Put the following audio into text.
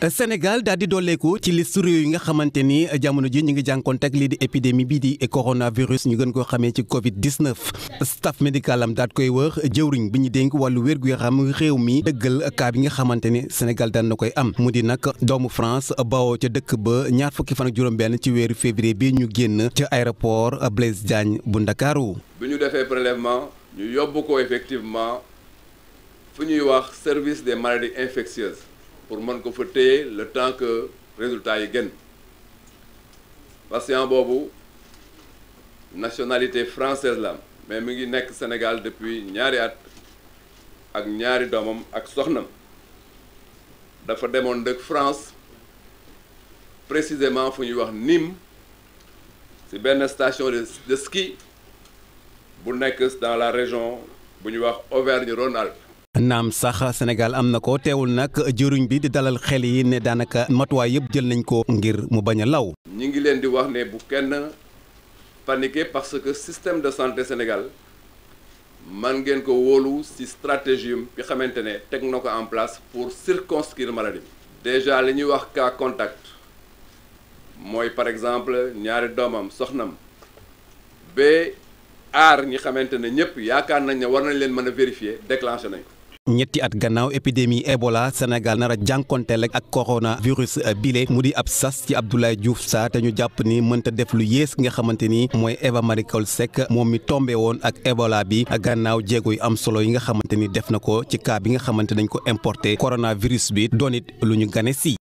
Sénégal daal di dooleeku ci liste réew yi nga xamante ni jamono ji ñu ngi jànkoonte lii di épidémie bii di coronavirus ñu gën koo xamee ci Covid 19 staff médical am daal koy wër jëwriñ bi ñu dénk wàllu wér-gu-yaram réew mi dëggal cas bi nga xamante ni Sénégal daan na koy am mu di nag doomu France bawoo ca dëkk ba ñaar fukki fan ak juróom-benn ci weeru février bi ñu génn ca aéroport Blaise Diagne bu Ndakaaru. bi ñu defee prélèvement ñu yóbbu ko effectivement fu ñuy wax service des maladies infectieuses. pour mën ko fa téye le temps que résultat yi génn patient boobu nationalité française la mais mi ngi nekk Sénégal depuis ñaari at ak ñaari doomam ak soxnam dafa demoon dëkk France précisément fu ñuy wax Nîmes ci benn station de ski bu nekk dans la région bu ñuy wax Auvergne-Rhône-Alpes. naam sax Sénégal am na ko teewul nag jëruñ bi di dalal xel yi ne daanaka matuwaay yëpp jël nañ ko ngir mu bañ a law. ñi ngi leen di wax ne bu kenn paniquer parce que système de santé Sénégal man ngeen ko wóolu ci stratégie bi xamante ne teg na ko en place pour circonscrire maladie bi. déjà li ñuy wax cas contact mooy par exemple ñaari doomam soxnam ba aar ñi xamante ne ñëpp yaakaar nañ ne war nañ leen mën a vérifier déclenché nañ ko. ñetti at gannaaw épidémie Ebola Sénégal nar a jànkonteel ak coronavirus bile mu di ab sas ci Abdoulaye Diouf Sarr te ñu jàpp ni mënta def lu yées nga xamante ni mooy Eva Marie Coll Seck moom mi tombé woon ak Ebola bi gannaaw jéego yu am solo yi nga xamante ni def na ko ci cas bi nga xamante nañ ko importé coronavirus bi doon it lu ñu gane si.